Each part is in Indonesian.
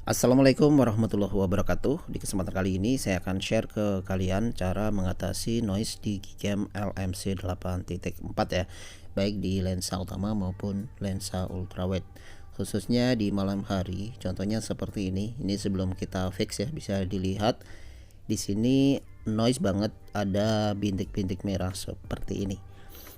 Assalamualaikum warahmatullahi wabarakatuh. Di kesempatan kali ini saya akan share ke kalian cara mengatasi noise di Gcam LMC 8.4 ya, baik di lensa utama maupun lensa ultrawide. Khususnya di malam hari, contohnya seperti ini. Ini sebelum kita fix ya, bisa dilihat di sini noise banget, ada bintik-bintik merah seperti ini.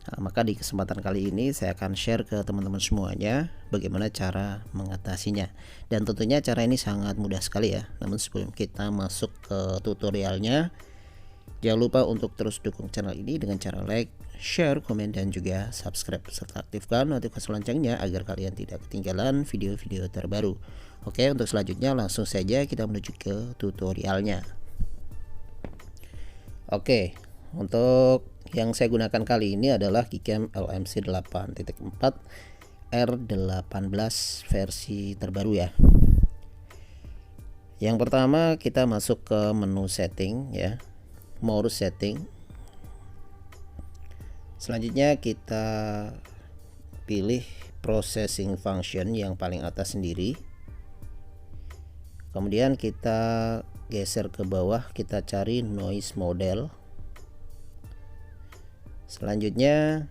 Nah, maka di kesempatan kali ini saya akan share ke teman-teman semuanya bagaimana cara mengatasinya. Dan tentunya cara ini sangat mudah sekali ya. Namun sebelum kita masuk ke tutorialnya, jangan lupa untuk terus dukung channel ini dengan cara like, share, komen, dan juga subscribe, serta aktifkan notifikasi loncengnya agar kalian tidak ketinggalan video-video terbaru. Oke, untuk selanjutnya langsung saja kita menuju ke tutorialnya. Oke, untuk yang saya gunakan kali ini adalah Gcam LMC 8.4 R18 versi terbaru ya. Yang pertama kita masuk ke menu setting ya, more setting. Selanjutnya kita pilih processing function yang paling atas sendiri. Kemudian kita geser ke bawah, kita cari noise model. Selanjutnya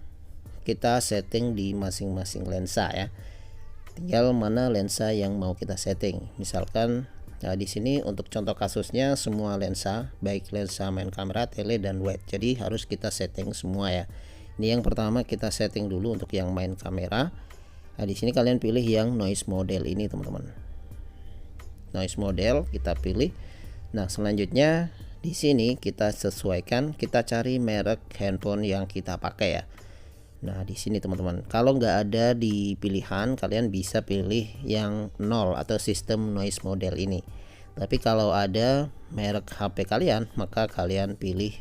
kita setting di masing-masing lensa ya. Tinggal mana lensa yang mau kita setting. Misalkan di sini untuk contoh kasusnya semua lensa, baik lensa main kamera, tele, dan wide. Jadi harus kita setting semua ya. Ini yang pertama kita setting dulu untuk yang main kamera. Nah, di sini kalian pilih yang noise model ini teman-teman. Noise model kita pilih. Nah, selanjutnya di sini kita sesuaikan, kita cari merek handphone yang kita pakai ya. Nah, di sini teman-teman, kalau nggak ada di pilihan, kalian bisa pilih yang 0 atau sistem noise model ini. Tapi kalau ada merek HP kalian, maka kalian pilih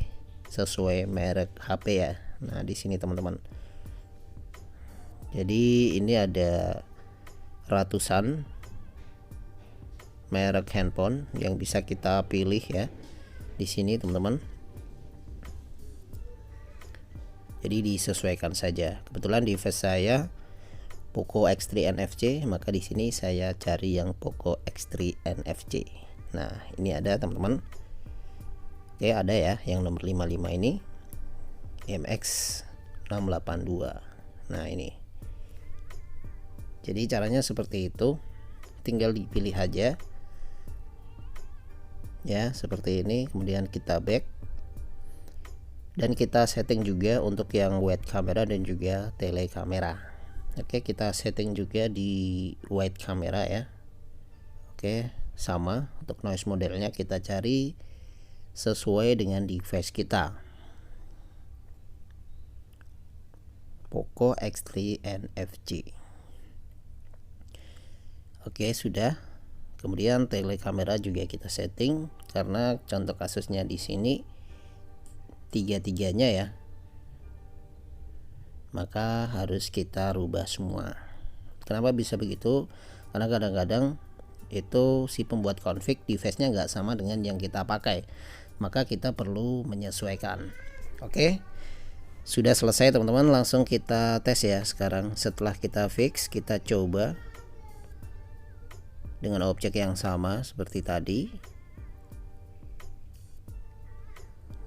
sesuai merek HP ya. Nah, di sini teman-teman. Jadi ini ada ratusan merek handphone yang bisa kita pilih ya di sini teman-teman. Jadi disesuaikan saja. Kebetulan device saya Poco X3 NFC, maka di sini saya cari yang Poco X3 NFC. Nah, ini ada teman-teman. Oke, ada ya yang nomor 55 ini, MX682. Nah, ini. Jadi caranya seperti itu. Tinggal dipilih aja. Ya, seperti ini. Kemudian kita back. Dan kita setting juga untuk yang wide kamera dan juga tele kamera. Oke, kita setting juga di wide kamera ya. Oke, sama untuk noise modelnya kita cari sesuai dengan device kita. Poco X3 NFC. Oke, sudah. Kemudian tele kamera juga kita setting karena contoh kasusnya di sini tiga-tiganya ya. Maka harus kita rubah semua. Kenapa bisa begitu? Karena kadang-kadang itu si pembuat config device-nya nggak sama dengan yang kita pakai. Maka kita perlu menyesuaikan. Oke. Sudah selesai teman-teman, langsung kita tes ya sekarang. Setelah kita fix, kita coba dengan objek yang sama seperti tadi.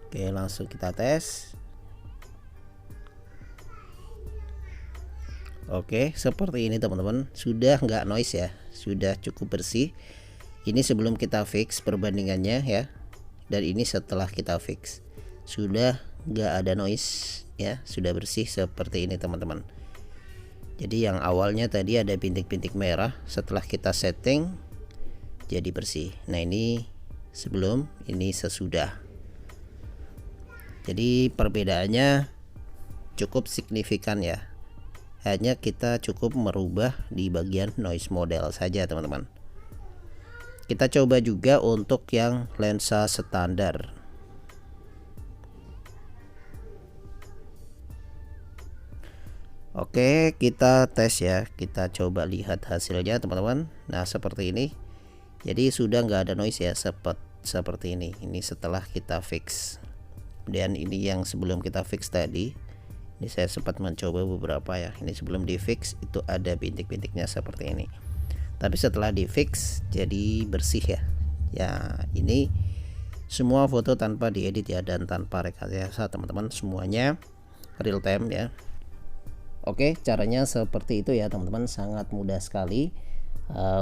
Oke, langsung kita tes. Oke, seperti ini teman-teman. Sudah nggak noise ya, sudah cukup bersih. Ini sebelum kita fix perbandingannya ya, dan ini setelah kita fix. Sudah nggak ada noise ya, sudah bersih seperti ini teman-teman. Jadi yang awalnya tadi ada bintik-bintik merah, setelah kita setting jadi bersih. Nah, ini sebelum, ini sesudah. Jadi perbedaannya cukup signifikan ya. Hanya kita cukup merubah di bagian noise model saja teman-teman. Kita coba juga untuk yang lensa standar. Oke, kita tes ya, kita coba lihat hasilnya teman-teman. Nah, seperti ini. Jadi sudah nggak ada noise ya, seperti ini. Ini setelah kita fix. Dan ini yang sebelum kita fix tadi. Ini saya sempat mencoba beberapa ya. Ini sebelum di fix itu ada bintik-bintiknya seperti ini. Tapi setelah di fix jadi bersih ya. Ya, ini semua foto tanpa diedit ya, dan tanpa rekayasa teman-teman, semuanya real time ya. Oke, caranya seperti itu ya teman-teman, sangat mudah sekali.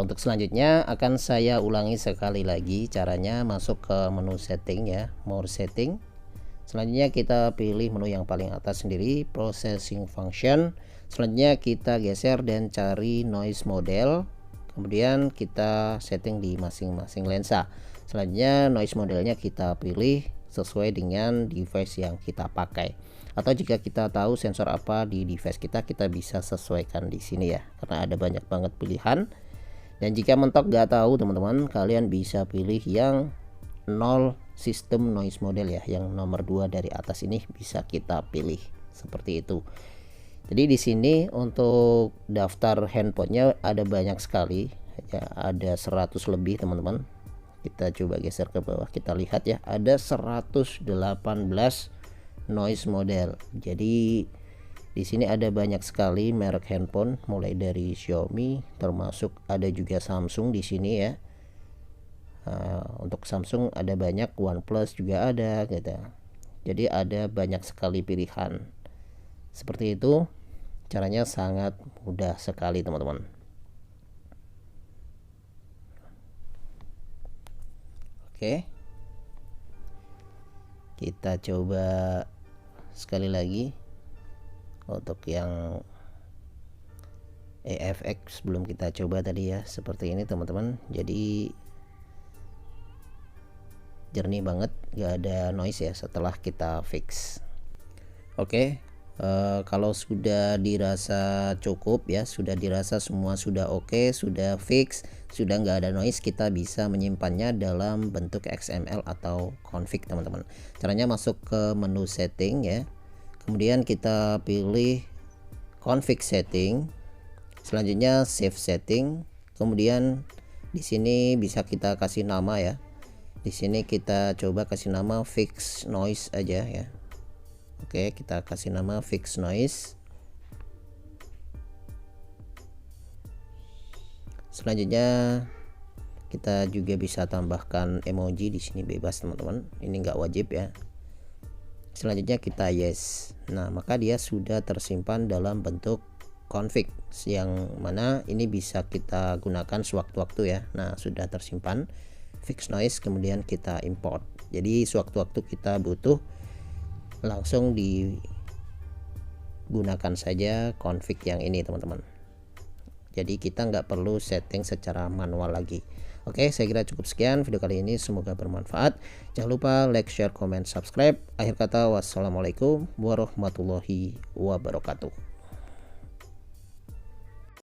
Untuk selanjutnya akan saya ulangi sekali lagi caranya. Masuk ke menu setting ya, more setting. Selanjutnya kita pilih menu yang paling atas sendiri, processing function. Selanjutnya kita geser dan cari noise model, kemudian kita setting di masing-masing lensa. Selanjutnya noise modelnya kita pilih sesuai dengan device yang kita pakai, atau jika kita tahu sensor apa di device kita bisa sesuaikan di sini ya, karena ada banyak banget pilihan. Dan jika mentok gak tahu teman-teman, kalian bisa pilih yang 0 system noise model ya, yang nomor 2 dari atas ini bisa kita pilih seperti itu. Jadi di sini untuk daftar handphonenya ada banyak sekali ya, ada 100 lebih teman-teman. Kita coba geser ke bawah, kita lihat ya, ada 118 noise model. Jadi di sini ada banyak sekali merek handphone, mulai dari Xiaomi, termasuk ada juga Samsung di sini ya. Untuk Samsung ada banyak, OnePlus juga ada gitu. Jadi ada banyak sekali pilihan. Seperti itu, caranya sangat mudah sekali teman-teman. Oke, kita coba sekali lagi. Untuk yang EFX belum kita coba tadi ya, seperti ini teman-teman. Jadi jernih banget, gak ada noise ya setelah kita fix. Oke, kalau sudah dirasa cukup ya, sudah dirasa semua sudah oke, sudah fix, sudah nggak ada noise, kita bisa menyimpannya dalam bentuk XML atau config teman-teman. Caranya masuk ke menu setting ya, kemudian kita pilih config setting, selanjutnya save setting, kemudian di sini bisa kita kasih nama ya. Di sini kita coba kasih nama fix noise aja ya. Oke, kita kasih nama fix noise. Selanjutnya kita juga bisa tambahkan emoji, di sini bebas teman-teman, ini nggak wajib ya. Selanjutnya kita yes. Nah, maka dia sudah tersimpan dalam bentuk config, yang mana ini bisa kita gunakan sewaktu-waktu ya. Nah, sudah tersimpan fix noise, kemudian kita import. Jadi sewaktu-waktu kita butuh, langsung digunakan saja config yang ini teman-teman. Jadi kita nggak perlu setting secara manual lagi. Oke, saya kira cukup sekian video kali ini, semoga bermanfaat. Jangan lupa like, share, comment, subscribe. Akhir kata, wassalamualaikum warahmatullahi wabarakatuh.